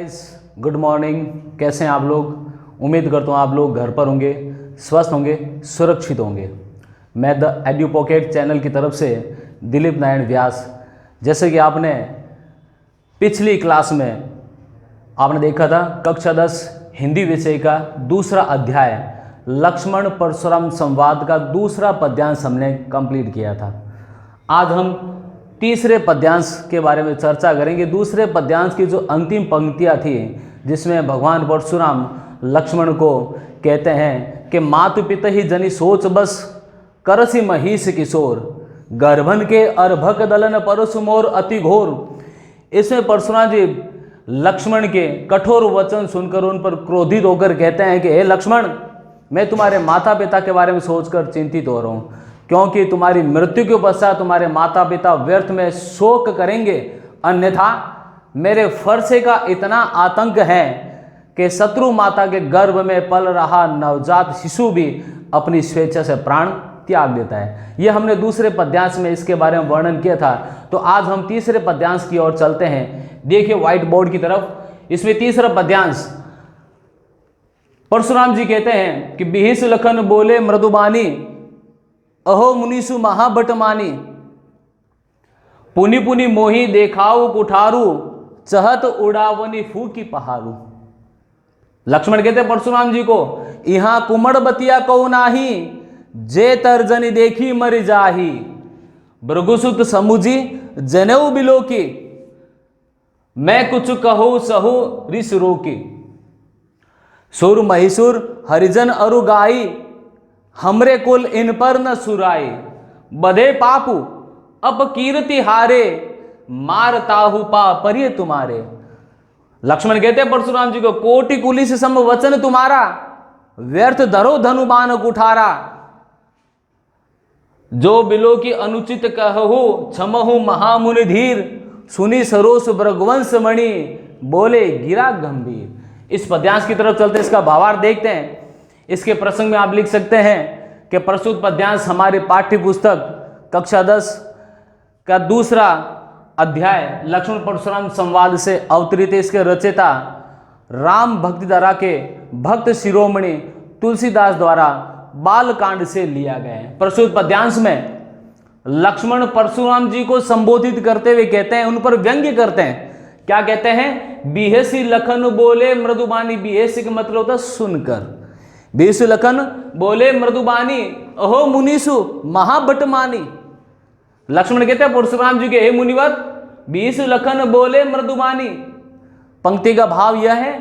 Guys, good morning. कैसे हैं आप लोग? उम्मीद करता हूँ आप लोग घर पर होंगे, स्वस्थ होंगे, सुरक्षित होंगे। मैं द एड्यू पॉकेट चैनल की तरफ से दिलीप नारायण व्यास। जैसे कि आपने पिछली क्लास में आपने देखा था, कक्षा 10 हिंदी विषय का दूसरा अध्याय लक्ष्मण परशुराम संवाद का दूसरा पद्यांश हमने कंप्लीट किया था। आज हम तीसरे पद्यांश के बारे में चर्चा करेंगे। दूसरे पद्यांश की जो अंतिम पंक्तियां थी, जिसमें भगवान परशुराम लक्ष्मण को कहते हैं कि मातु पिता ही जनी सोच बस करसी महिष किशोर, गर्भन के अर्भक दलन परशु मोर अति घोर। इसमें परशुराम जी लक्ष्मण के कठोर वचन सुनकर उन पर क्रोधित होकर कहते हैं कि हे लक्ष्मण, मैं तुम्हारे माता पिता के बारे में सोचकर चिंतित हो रहा हूँ, क्योंकि तुम्हारी मृत्यु के पश्चात तुम्हारे माता पिता व्यर्थ में शोक करेंगे, अन्यथा मेरे फरसे का इतना आतंक है कि शत्रु माता के गर्भ में पल रहा नवजात शिशु भी अपनी स्वेच्छा से प्राण त्याग देता है। यह हमने दूसरे पद्यांश में इसके बारे में वर्णन किया था। तो आज हम तीसरे पद्यांश की ओर चलते हैं। देखिए व्हाइट बोर्ड की तरफ। इसमें तीसरा पद्यांश परशुराम जी कहते हैं कि बिहिस लखन बोले मृदुबानी, अहो मुनीसु महाबटमानी, पुनि पुनि मोही देखाऊ कुठारू, चहत उड़ावनी फूकी पहाड़ू। लक्ष्मण कहते हैं परशुराम जी को, यहां कुमड़ बतिया कौ नाही, जे तर्जनी देखी मर जाही, भृगुसुत समुझी जनेऊ बिलोकी, मैं कुछ कहूँ सहु रिस रोकी। सुर महिषुर हरिजन अरु गाई, हमरे कुल इन पर न सुराई, बधे पापू अपकीर्ति हारे, मारताहु पा परिय तुम्हारे। लक्ष्मण कहते हैं परशुराम जी को, कोटि कुली से सम वचन तुम्हारा, व्यर्थ धरो धनुबान कुठारा, जो बिलो की अनुचित कहु क्षमहु महामुनि धीर, सुनी सरोस भृगवंश मणि, बोले गिरा गंभीर। इस पद्यांश की तरफ चलते इसका भावार्थ देखते हैं। इसके प्रसंग में आप लिख सकते हैं कि प्रस्तुत पद्यांश हमारे पाठ्य पुस्तक कक्षा 10 का दूसरा अध्याय लक्ष्मण परशुराम संवाद से अवतरित। इसके रचयिता राम भक्तिधारा के भक्त शिरोमणि तुलसीदास द्वारा बालकांड से लिया गया है। प्रस्तुत पद्यांश में लक्ष्मण परशुराम जी को संबोधित करते हुए कहते हैं, उन पर व्यंग्य करते हैं। क्या कहते हैं? बिहेसी लखन बोले मृदुबानी। बिहेसी का मतलब होता है सुनकर। बिहेसी लखन बोले मृदुबानी, अहो मुनीसु महाबटमानी। लक्ष्मण कहते हैं परशुराम जी के, हे मुनिवर, बिहेसी लखन बोले मृदुबानी। पंक्ति का भाव यह है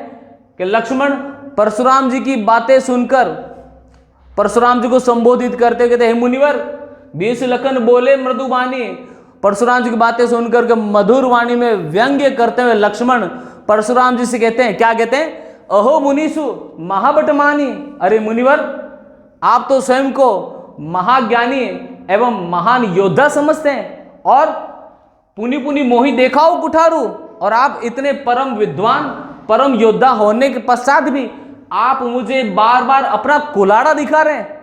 कि लक्ष्मण परशुराम जी की बातें सुनकर परशुराम जी को संबोधित करते कहते, हे मुनिवर, बिहेसी लखन बोले मृदुबानी। परशुराम जी की बातें सुनकर के मधुर वाणी में व्यंग्य करते हुए लक्ष्मण परशुराम जी से कहते हैं, क्या कहते हैं? अहो मुनीसु महाबटमानी। अरे मुनिवर, आप तो स्वयं को महाज्ञानी एवं महान योद्धा समझते हैं, और पुनि पुनि मोहि देखाओ कुठारू, और आप इतने परम विद्वान परम योद्धा होने के पश्चात भी आप मुझे बार बार अपना कुलाड़ा दिखा रहे हैं।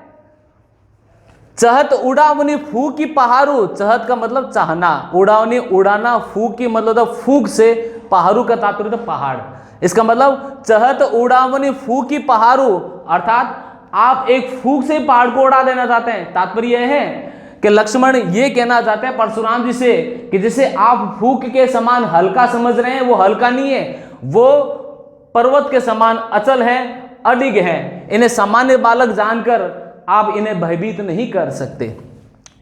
चहत उड़ावनी फूकी पहाड़ू। चहत का मतलब चाहना, उड़ावनी उड़ाना, फूक की मतलब था फूक से, पहाड़ू का तात्पर्य था पहाड़। इसका मतलब चहत उड़ावनी फूकी पहाड़ू, अर्थात आप एक फूक से पहाड़ को उड़ा देना चाहते हैं। तात्पर्य यह है कि लक्ष्मण ये कहना चाहते हैं परशुराम जी से कि जिसे आप फूक के समान हल्का समझ रहे हैं, वो हल्का नहीं है, वो पर्वत के समान अचल है, अडिग है। इन्हें सामान्य बालक जानकर आप इन्हें भयभीत नहीं कर सकते।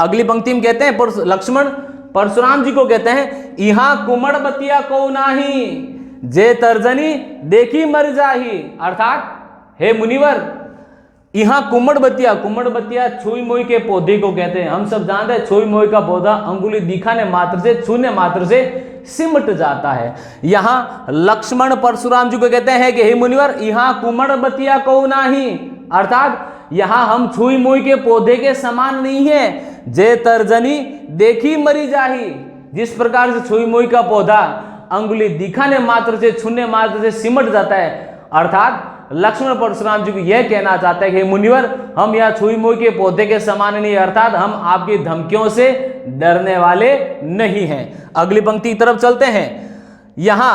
अगली पंक्ति में कहते हैं लक्ष्मण परशुराम जी को कहते हैं, यहां कुमड़ बतिया को नाही, जे तर्जनी देखी मर जाही। अर्थात हे मुनिवर, यहां कुमड़ बतिया छुई मोई के पौधे को कहते हैं। हम सब जानते हैं छुई मोई का पौधा अंगुली दिखाने मात्र से, छूने मात्र से सिमट जाता है। यहां लक्ष्मण परशुराम जी को कहते हैं कि हे मुनिवर, यहां कुमड़ बतिया को नाही, अर्थात यहां हम छुई मुई के पौधे के समान नहीं है। जे तर्जनी देखी मरी जाही, जिस प्रकार से छुई मुई का पौधा अंगुली दिखाने मात्र से, छूने मात्र से सिमट जाता है, अर्थात लक्ष्मण परशुराम जी को यह कहना चाहते हैं कि मुनिवर, हम यहाँ छुई मुई के पौधे के समान नहीं, अर्थात हम आपकी धमकियों से डरने वाले नहीं हैं। अगली पंक्ति की तरफ चलते हैं। यहां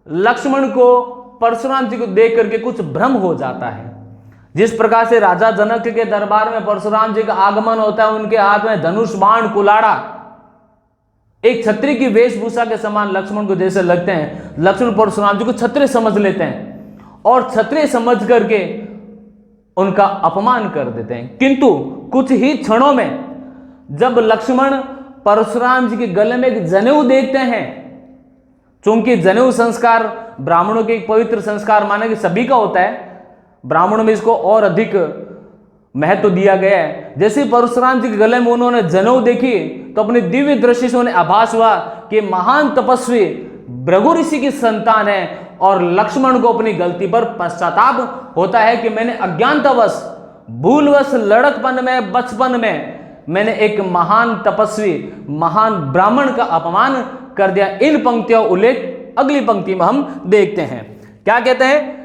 लक्ष्मण को परशुराम जी को देख करके कुछ भ्रम हो जाता है। जिस प्रकार से राजा जनक के दरबार में परशुराम जी का आगमन होता है, उनके हाथ में धनुष बाण कुलाड़ा एक छत्री की वेशभूषा के समान लक्ष्मण को जैसे लगते हैं, लक्ष्मण परशुराम जी को क्षत्रिय समझ लेते हैं और क्षत्रिय समझ करके उनका अपमान कर देते हैं। किंतु कुछ ही क्षणों में जब लक्ष्मण परशुराम जी के गले में एक जनेऊ देखते हैं, चूंकि जनेऊ संस्कार ब्राह्मणों के एक पवित्र संस्कार माने कि सभी का होता है, ब्राह्मणों में इसको और अधिक महत्व दिया गया है। जैसे परशुराम जी के गले में उन्होंने जनेऊ देखी तो अपनी दिव्य दृष्टि से उन्हें आभास हुआ कि महान तपस्वी भृगु ऋषि की संतान है, और लक्ष्मण को अपनी गलती पर पश्चाताप होता है कि मैंने अज्ञानतावश, भूलवश, लड़कपन में, बचपन में मैंने एक महान तपस्वी, महान ब्राह्मण का अपमान कर दिया। इन पंक्तियों उल्लेख अगली पंक्ति में हम देखते हैं। क्या कहते हैं?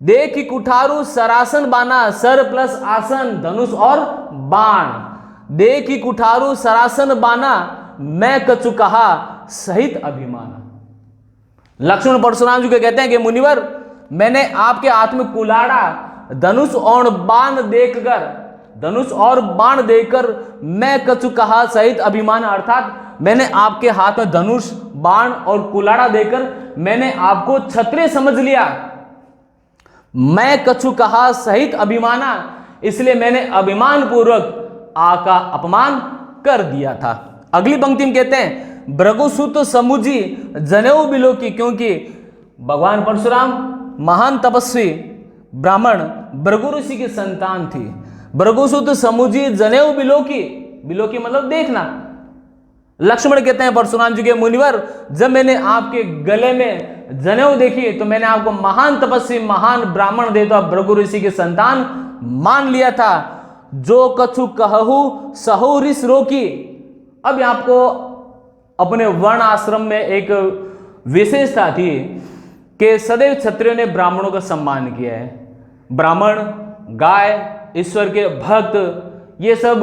देखी कुठारू सरासन बाना, सर प्लस आसन, धनुष और बाण। देखी कुठारू सरासन बाना, मैं कछु कहा सहित अभिमाना। लक्ष्मण परशुराम जी को कहते हैं कि मुनिवर, मैंने आपके हाथ में कुलाड़ा, धनुष और बाण देखकर मैं कछु कहा सहित अभिमान, अर्थात मैंने आपके हाथ में धनुष, बाण और कुलाड़ा देकर मैंने आपको क्षत्रिय समझ लिया। मैं कछु कहा सहित अभिमाना, इसलिए मैंने अभिमान पूर्वक आपका अपमान कर दिया था। अगली पंक्ति में कहते हैं भृगुसुत समुझी जनेऊ बिलोकी, क्योंकि भगवान परशुराम महान तपस्वी ब्राह्मण भृगु ऋषि की संतान थी। भृगुसुत समुझी जनेऊ बिलोकी, बिलोकी मतलब देखना। लक्ष्मण कहते हैं परशुराम जी के मुनिवर, जब मैंने आपके गले में जनेऊ देखी तो मैंने आपको महान तपस्वी, महान ब्राह्मण देवता भृगु ऋषि के संतान मान लिया था। जो कछु कहू सहु ऋष रोकी। अब आपको अपने वर्ण आश्रम में एक विशेषता थी कि सदैव क्षत्रियों ने ब्राह्मणों का सम्मान किया है। ब्राह्मण, गाय, ईश्वर के भक्त, ये सब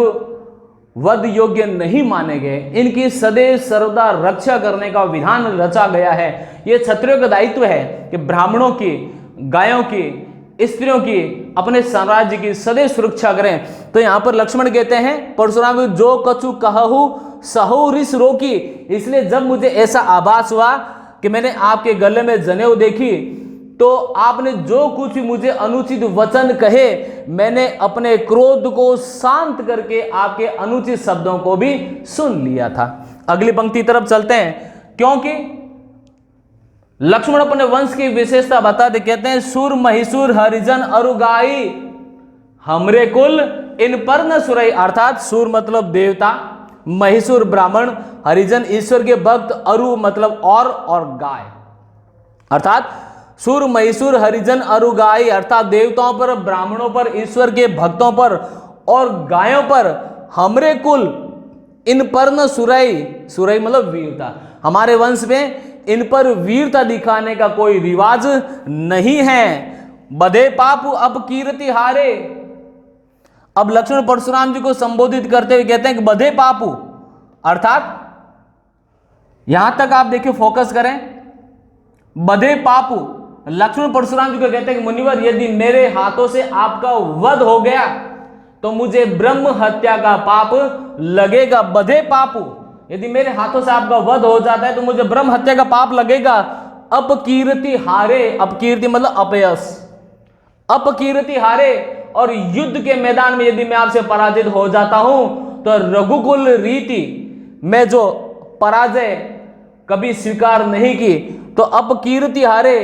वध योग्य नहीं माने गए। इनकी सदैव सर्वदा रक्षा करने का विधान रचा गया है। यह क्षत्रियों का दायित्व है कि ब्राह्मणों की, गायों की, स्त्रियों की, अपने साम्राज्य की सदैव सुरक्षा करें। तो यहां पर लक्ष्मण कहते हैं परशुराम, जो कछु कहु सहु ऋष रोकी। इसलिए जब मुझे ऐसा आभास हुआ कि मैंने आपके गले में जनेऊ देखी, तो आपने जो कुछ भी मुझे अनुचित वचन कहे, मैंने अपने क्रोध को शांत करके आपके अनुचित शब्दों को भी सुन लिया था। अगली पंक्ति तरफ चलते हैं, क्योंकि लक्ष्मण अपने वंश की विशेषता बताते कहते हैं सुर महिषुर हरिजन अरुगाई, हमरे कुल इन पर न सुरई। अर्थात सुर मतलब देवता, महिषुर ब्राह्मण, हरिजन ईश्वर के भक्त, अरु मतलब और गाय। अर्थात सुर महिषुर हरिजन अरुगाई, अर्थात देवताओं पर, ब्राह्मणों पर, ईश्वर के भक्तों पर और गायों पर हमरे कुल इन पर न सुरई। सुरई मतलब वीरता। हमारे वंश में इन पर वीरता दिखाने का कोई रिवाज नहीं है। बधे पाप अब कीर्ति हारे। अब लक्ष्मण परशुराम जी को संबोधित करते हुए कहते हैं कि बधे पापू, अर्थात यहां तक आप देखिए, फोकस करें, बधे पापू। लक्ष्मण परशुराम जी को कहते हैं कि मुनिवर, यदि मेरे हाथों से आपका वध हो गया तो मुझे ब्रह्म हत्या का पाप लगेगा। बधे पापू, यदि मेरे हाथों से आपका वध हो जाता है तो मुझे ब्रह्म हत्या का पाप लगेगा। अपकीर्ति हारे, अपकीर्ति मतलब अपयश, अपकीर्ति हारे। और युद्ध के मैदान में यदि मैं आपसे पराजित हो जाता हूं तो रघुकुल रीति में जो पराजय कभी स्वीकार नहीं की, तो अपकीर्ति हारे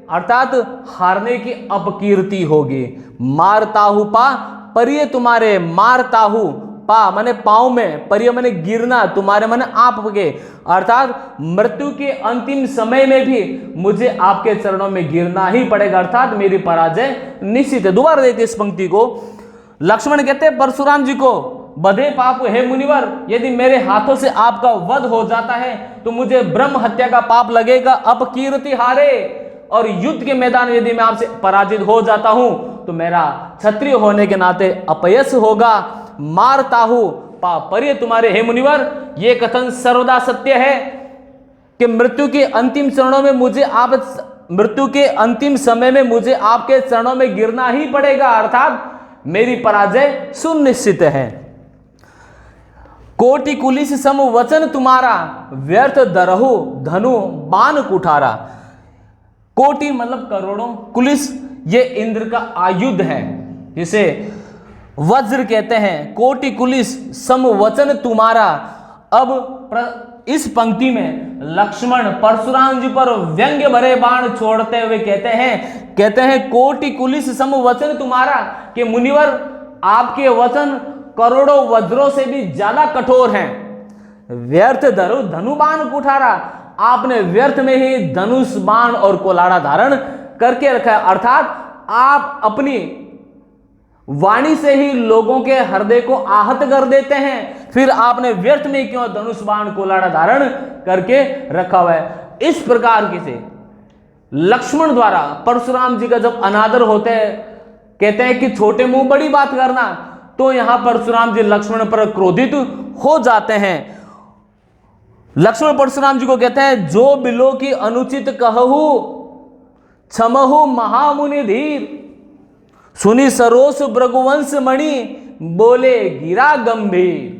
अर्थात हारने की अपकीर्ति होगी। मारताहु पा परिये तुम्हारे, मारताहु पा माने पांव में, परिय माने गिरना, तुम्हारे माने आप के, अर्थात मृत्यु के अंतिम समय में भी मुझे आपके चरणों में गिरना ही पड़ेगा, अर्थात मेरी पराजय निश्चित है। दोबारा देखते इस पंक्ति को। लक्ष्मण कहते हैं परशुराम जी को, बधे पाप हे मुनिवर, यदि मेरे हाथों से आपका वध हो जाता है तो मुझे ब्रह्म हत्या का पाप लगेगा। अपकीर्ति हारे, और युद्ध के मैदान में यदि मैं आपसे पराजित हो जाता हूं तो मेरा क्षत्रिय होने के नाते अपयश होगा। मारताहु पापरिय तुम्हारे हे मुनिवर, ये कथन सर्वदा सत्य है। कि मृत्यु के अंतिम चरणों में मृत्यु के अंतिम समय में मुझे आपके चरणों में गिरना ही पड़ेगा, अर्थात मेरी पराजय सुनिश्चित है। कोटि कुलिस सम वचन तुम्हारा, व्यर्थ दरहु धनु बाण कुठारा। कोटि मतलब करोड़ों, कुलिस ये इंद्र का आयुध है जिसे वज्र कहते हैं। कोटि कुलिस सम वचन तुम्हारा। अब इस पंक्ति में लक्ष्मण परशुराम जी पर व्यंग्य भरे बाण छोड़ते हुए कहते हैं कोटि कुलिस सम वचन तुम्हारा, कि मुनिवर आपके वचन करोड़ों वज्रों से भी ज्यादा कठोर हैं। व्यर्थ धरु धनु बाण कुठारा, आपने व्यर्थ में ही धनुष बाण और कोलाड़ा धारण करके रखा है, अर्थात आप अपनी वाणी से ही लोगों के हृदय को आहत कर देते हैं, फिर आपने व्यर्थ में क्यों धनुष बाण कोलाड़ा धारण करके रखा हुआ है। इस प्रकार की से लक्ष्मण द्वारा परशुराम जी का जब अनादर होते हैं, कहते हैं कि छोटे मुंह बड़ी बात करना, तो यहां परशुराम जी लक्ष्मण पर क्रोधित हो जाते हैं। लक्ष्मण परशुराम जी को कहते हैं जो बिलो की अनुचित कहू क्षमहु महामुनि धीर, सुनी सरोस भृगुवंश मणि बोले गिरा गंभीर।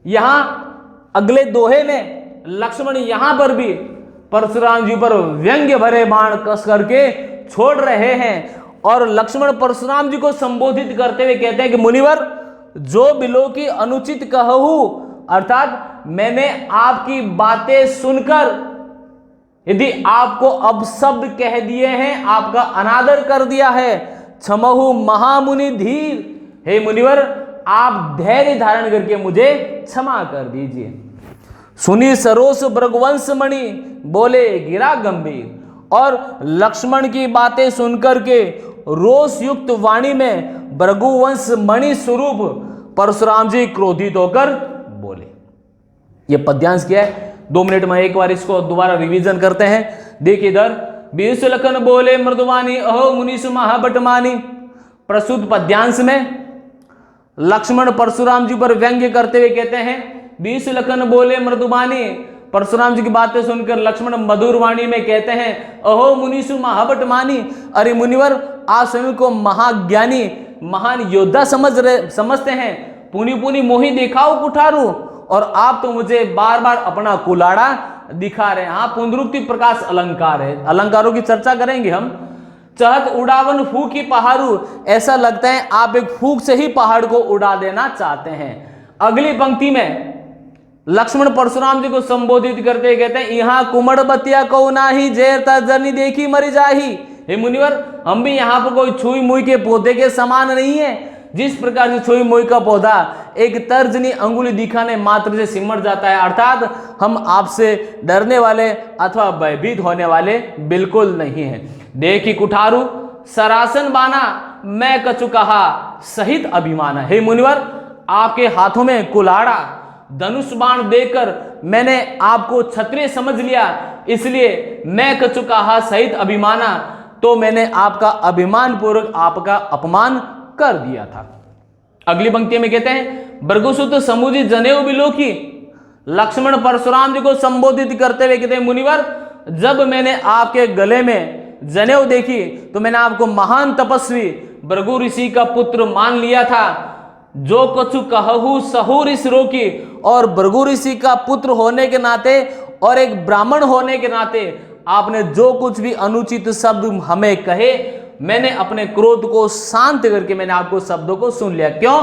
यहां अगले दोहे में लक्ष्मण यहां पर भी परशुराम जी पर व्यंग्य भरे बाण कस करके छोड़ रहे हैं, और लक्ष्मण परशुराम जी को संबोधित करते हुए कहते हैं कि मुनिवर जो बिलो की अनुचित कहू, अर्थात मैंने आपकी बातें सुनकर यदि आपको अपशब्द कह दिए हैं, आपका अनादर कर दिया है, क्षमहु महामुनि धीर, हे मुनिवर आप धैर्य धारण करके मुझे क्षमा कर दीजिए। सुनी सरोस भृगुवंश मणि बोले गिरा गंभीर, और लक्ष्मण की बातें सुनकर के रोष युक्त वाणी में भृगुवंश मणि स्वरूप परशुराम जी क्रोधित होकर बोले। यह पद्यांश क्या है, 2 मिनट में एक बार इसको दोबारा रिवीजन करते हैं। देखिए इधर, बीस लखन बोले मृदुवानी अहो मुनीसु महाबटमानी। प्रस्तुत पद्यांश में लक्ष्मण परशुराम जी पर व्यंग्य करते हुए कहते हैं 20 लखन बोले मृदुबानी। परशुराम जी की बातें सुनकर लक्ष्मण मधुर वाणी में कहते हैं अहो मुनीसु महाबटमानी, अरे मुनिवर आप स्वयं को महाज्ञानी महान योद्धा समझते हैं, पुनी पुनी मोही दिखाओ कुठारू, और आप तो मुझे बार बार अपना कुलाड़ा दिखा रहे हैं। हाँ, पुनरुक्ति प्रकाश अलंकार है, अलंकारों की चर्चा करेंगे हम। चहत उड़ावन फूकी पहाड़ू, ऐसा लगता है आप एक फूक से ही पहाड़ को उड़ा देना चाहते हैं। अगली पंक्ति में लक्ष्मण परशुराम जी को संबोधित करते कहते हैं यहाँ कुमड़ बतिया को नाही जेर तर्जनी देखी मरी जाही। हे मुनिवर हम भी यहाँ पर कोई छुई मुई के पौधे के समान नहीं है। जिस प्रकार से छुई मुई का पौधा एक तर्जनी अंगुली दिखाने मात्र से सिमट जाता है, अर्थात हम आपसे डरने वाले अथवा भयभीत होने वाले बिल्कुल नहीं है। देखी कुठारू सरासन बाना मैं कछु कहा सहित अभिमाना। हे मुनिवर आपके हाथों में कुलाड़ा धनुष बाण देकर मैंने आपको क्षत्रिय समझ लिया, इसलिए मैं कछु कहा सहित अभिमाना, तो मैंने आपका अभिमान पूर्वक आपका अपमान कर दिया था। अगली पंक्ति में कहते हैं भृगुसुत समुझी जनेऊ बिलो की। लक्ष्मण परशुराम जी को संबोधित करते हुए कहते हैं मुनिवर जब मैंने आपके गले में जनेऊ देखी तो मैंने आपको महान तपस्वी भृगु ऋषि का पुत्र मान लिया था। जो कछु कहू सहू ऋषि रोकी, और भृगु ऋषि का पुत्र होने के नाते और एक ब्राह्मण होने के नाते आपने जो कुछ भी अनुचित शब्द हमें कहे, मैंने अपने क्रोध को शांत करके मैंने आपको शब्दों को सुन लिया। क्यों?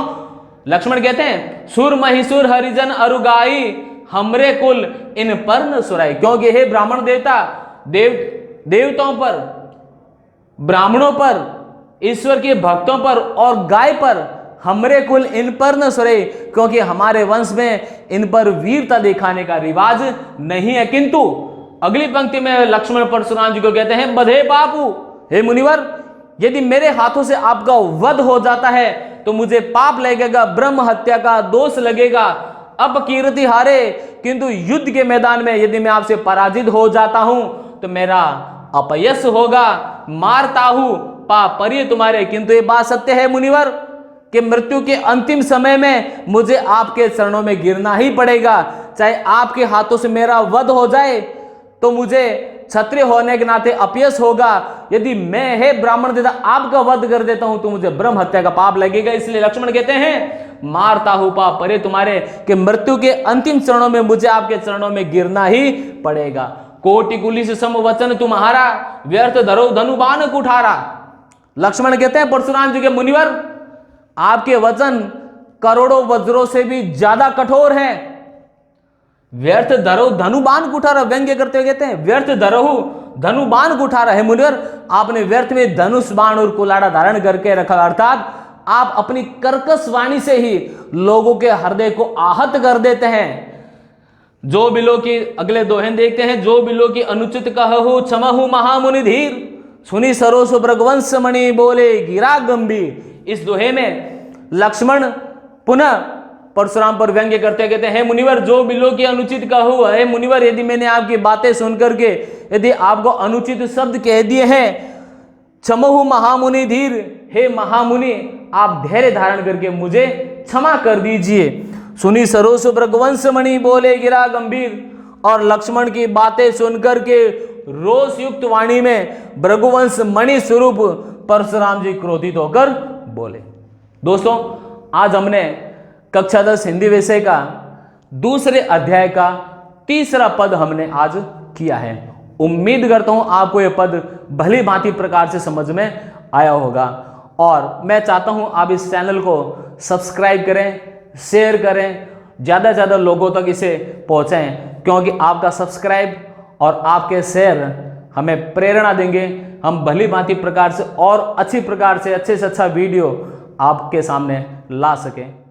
लक्ष्मण कहते हैं सुर महिषुर हरिजन अरुगाई हमरे कुल इन पर न सुराई। क्योंकि हे ब्राह्मण देवता देवताओं पर, ब्राह्मणों पर, ईश्वर के भक्तों पर और गाय पर हमरे कुल इन पर न सुरे, क्योंकि हमारे वंश में इन पर वीरता दिखाने का रिवाज नहीं है। किंतु अगली पंक्ति में लक्ष्मण परशुराम जी को कहते हैं बधे बापू, हे मुनिवर यदि मेरे हाथों से आपका वध हो जाता है तो मुझे पाप लगेगा, ब्रह्म हत्या का दोष लगेगा, अपकीर्ति हारे। किंतु युद्ध के मैदान में यदि मैं आपसे पराजित हो जाता हूं तो मेरा अपयश होगा, मारता हूं पाप परिय तुम्हारे। किंतु ये बात सत्य है मुनिवर कि मृत्यु के अंतिम समय में मुझे आपके चरणों में गिरना ही पड़ेगा, चाहे आपके हाथों से मेरा वध हो जाए, तो मुझे क्षत्रिय होने के नाते अपयश होगा। यदि मैं हे ब्राह्मण देवता आपका वध कर देता हूं तो मुझे ब्रह्म हत्या का पाप लगेगा। इसलिए लक्ष्मण कहते हैं मारता हूं पाप परे तुम्हारे, कि मृत्यु के अंतिम चरणों में मुझे आपके चरणों में गिरना ही पड़ेगा। कोटि कुली से सम वचन तुम्हारा, व्यर्थ धरो धनुबान कुठारा। लक्ष्मण कहते हैं परशुराम जी के मुनिवर, आपके वचन करोड़ों वज्रों से भी ज्यादा कठोर है। व्यर्थ धरो धनुबान कुठारा, व्यंग्य करते हुए कहते हैं व्यर्थ धरहु धनुबान कुठारा है मुनिवर, आपने व्यर्थ में धनुष बाण और कुलाड़ा धारण करके रखा, अर्थात आप अपनी कर्कश वाणी से ही लोगों के हृदय को आहत कर देते हैं। जो बिलो की, अगले दोहेन देखते हैं, जो बिलो की अनुचित कहु क्षमहु महामुनि धीर, सुनी सरोस भृगवंश मणि बोले गिरा गंभीर। इस दोहे में लक्ष्मण पुनः परशुराम पर व्यंग्य करते कहते हैं, हे मुनिवर जो बिलो की अनुचित कहू, हे मुनिवर यदि मैंने आपकी बातें सुनकर के यदि आपको अनुचित शब्द कह दिए हैं, क्षमहु महामुनि धीर, हे महामुनि आप धैर्य धारण करके मुझे क्षमा कर दीजिए। सुनी सरोस भृगवंश मणि बोले गिरा गंभीर, और लक्ष्मण की बातें सुनकर के रोष युक्त वाणी में भृगुवंश मणि स्वरूप परशुराम जी क्रोधित होकर बोले। दोस्तों आज हमने कक्षा 10 हिंदी विषय का दूसरे अध्याय का तीसरा पद हमने आज किया है। उम्मीद करता हूं आपको यह पद भली भांति प्रकार से समझ में आया होगा, और मैं चाहता हूं आप इस चैनल को सब्सक्राइब करें, शेयर करें, ज़्यादा से ज़्यादा लोगों तक इसे पहुंचाएं, क्योंकि आपका सब्सक्राइब और आपके शेयर हमें प्रेरणा देंगे, हम भली भांति प्रकार से और अच्छी प्रकार से अच्छे अच्छा वीडियो आपके सामने ला सकें।